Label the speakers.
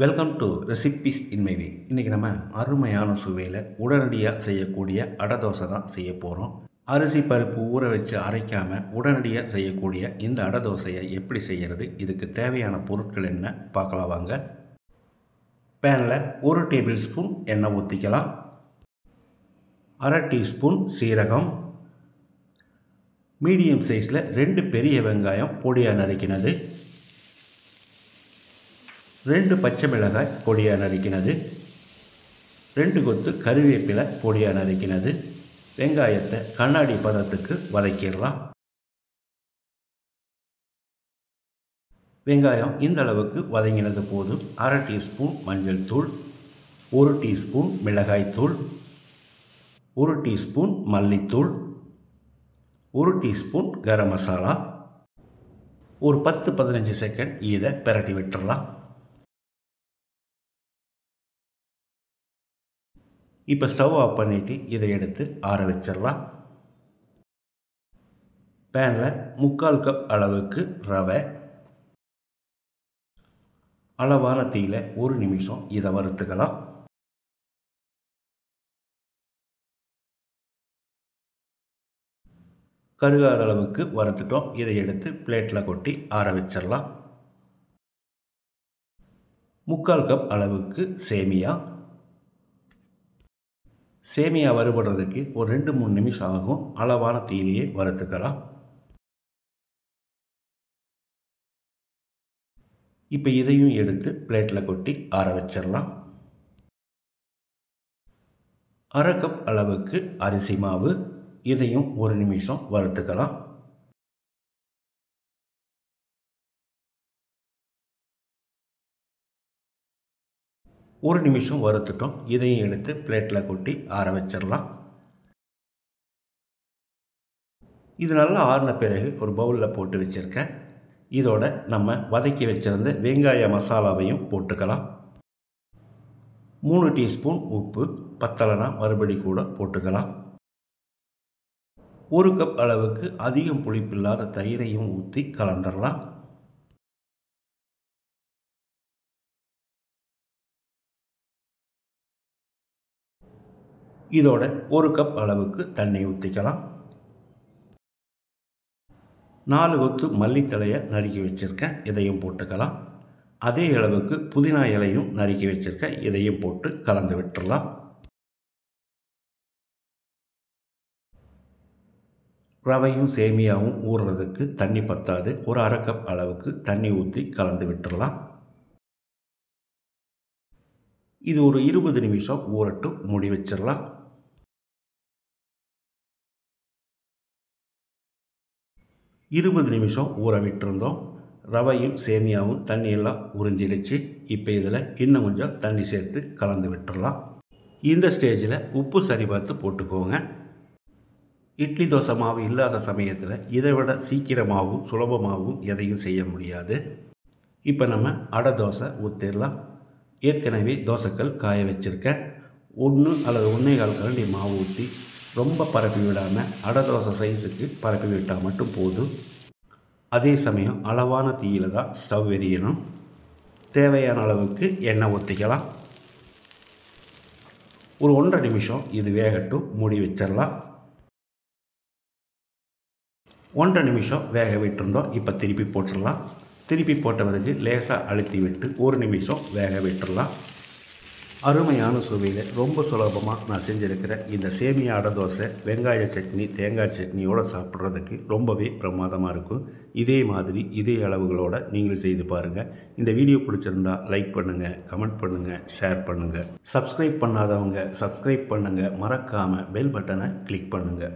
Speaker 1: Welcome to recipes in my way. இன்றைக்கி நம்ம அருமையான சுவையில் உடனடியாக செய்யக்கூடிய அடை தோசை தான் செய்ய போகிறோம். அரிசி பருப்பு ஊற வச்சு அரைக்காமல் உடனடியாக செய்யக்கூடிய இந்த அடை தோசையை எப்படி செய்கிறது, இதுக்கு தேவையான பொருட்கள் என்ன பார்க்கலாம் வாங்க. பேனில் 1 டேபிள் ஸ்பூன் எண்ணெய் ஊற்றிக்கலாம். 1/2 டீஸ்பூன் சீரகம், மீடியம் சைஸில் 2 பெரிய வெங்காயம் பொடியாக நறுக்கினது, 2 பச்சை மிளகாய் பொடியாக நறுக்கினது, 2 கொத்து கருவேப்பிலை பொடியாக நறுக்கினது. வெங்காயத்தை கண்ணாடி பதத்துக்கு வதக்கிடலாம். வெங்காயம் இந்த அளவுக்கு வதங்கினது போதும் 1/2 டீஸ்பூன் மஞ்சள் தூள், 1 டீஸ்பூன் மிளகாய் தூள், 1 டீஸ்பூன் மல்லித்தூள், 1 டீஸ்பூன் கரம் மசாலா, ஒரு 10-15 செகண்ட் இதை பிரட்டி விட்டுடலாம். இப்போ ஸ்டவ் ஆஃப் பண்ணிவிட்டு இதை எடுத்து ஆற வச்சிடலாம். பேனில் 3/4 கப் அளவுக்கு ரவை, அளவான தீயில 1 நிமிஷம் இதை வறுத்துக்கலாம். கருகாத அளவுக்கு வறுத்துட்டோம். இதை எடுத்து பிளேட்டில் கொட்டி ஆற வச்சிடலாம். 3/4 கப் அளவுக்கு சேமியா வறுபடுறதுக்கு ஒரு 2-3 நிமிஷம் ஆகும். அளவான தீயிலேயே வறுத்துக்கலாம். இப்போ இதையும் எடுத்து பிளேட்டில் கொட்டி ஆற வச்சிடலாம். 1/2 கப் அளவுக்கு அரிசி மாவு, இதையும் 1 நிமிஷம் வறுத்துக்கலாம். ஒரு நிமிஷம் வறுத்துட்டோம். இதையும் எடுத்து பிளேட்டில் கொட்டி ஆற வச்சிடலாம். இது நல்லா ஆறின பிறகு ஒரு பவுலில் போட்டு வச்சுருக்கேன். இதோட நம்ம வதக்கி வச்சிருந்த வெங்காய மசாலாவையும் போட்டுக்கலாம். 3 டீஸ்பூன் உப்பு, பத்தலைனா மறுபடி கூட போட்டுக்கலாம். 1 கப் அளவுக்கு அதிகம் புளிப்பில்லாத தயிரையும் ஊற்றி கலந்துடலாம். இதோட 1 கப் அளவுக்கு தண்ணி ஊற்றிக்கலாம். 4 கொத்து மல்லித்தழையை நறுக்கி வச்சுருக்கேன், இதையும் போட்டுக்கலாம். அதே அளவுக்கு புதினா இலையும் நறுக்கி வச்சுருக்கேன், இதையும் போட்டு கலந்து விட்டுடலாம். ரவையும் சேமியாவும் ஊறுறதுக்கு தண்ணி பத்தாது. ஒரு 1/2 கப் அளவுக்கு தண்ணி ஊற்றி கலந்து விட்டுடலாம். இது ஒரு 20 நிமிஷம் ஊறட்டும், மூடி வச்சிடலாம். 20 நிமிஷம் ஊற விட்டுருந்தோம். ரவையும் சேமியாவும் தண்ணியெல்லாம் உறிஞ்சிடுச்சு. இப்போ இதில் இன்னும் கொஞ்சம் தண்ணி சேர்த்து கலந்து விட்டுடலாம். இந்த ஸ்டேஜில் உப்பு சரி பார்த்து போட்டுக்கோங்க. இட்லி தோசை மாவு இல்லாத சமயத்தில் இதை விட சீக்கிரமாகவும் சுலபமாகவும் எதையும் செய்ய முடியாது. இப்போ நம்ம அடை தோசை ஊற்றிடலாம். ஏற்கனவே தோசைக்கல் காய வச்சுருக்கேன். 1 அல்லது 1.25 கரண்டி மாவு ஊற்றி ரொம்ப பரப்பி விடாமல் அடை தோசை சைஸுக்கு பரப்பி விட்டால் மட்டும் போதும். அதே சமயம் அளவான தீயில தான் ஸ்டவ் எரியணும். தேவையான அளவுக்கு எண்ணெய் ஊற்றிக்கலாம். ஒரு 1.5 நிமிஷம் இது வேகட்டும், மூடி வச்சிடலாம். 1.5 நிமிஷம் வேக விட்டுருந்தோம். இப்போ திருப்பி போட்டுடலாம். திருப்பி போட்ட பிறகு லேசாக அழுத்தி விட்டு 1 நிமிஷம் வேக விட்டுடலாம். அருமையான சுவையில் ரொம்ப சுலபமாக நான் செஞ்சுருக்கிற இந்த சேமியா அடை தோசை வெங்காய சட்னி, தேங்காய் சட்னியோடு சாப்பிட்றதுக்கு ரொம்பவே பிரமாதமாக இருக்கும். இதே மாதிரி இதே அளவுகளோடு நீங்களும் செய்து பாருங்கள். இந்த வீடியோ பிடிச்சிருந்தா லைக் பண்ணுங்கள், கமெண்ட் பண்ணுங்கள், ஷேர் பண்ணுங்கள். சப்ஸ்கிரைப் பண்ணாதவங்க சப்ஸ்கிரைப் பண்ணுங்கள். மறக்காமல் பெல் பட்டனை கிளிக் பண்ணுங்கள்.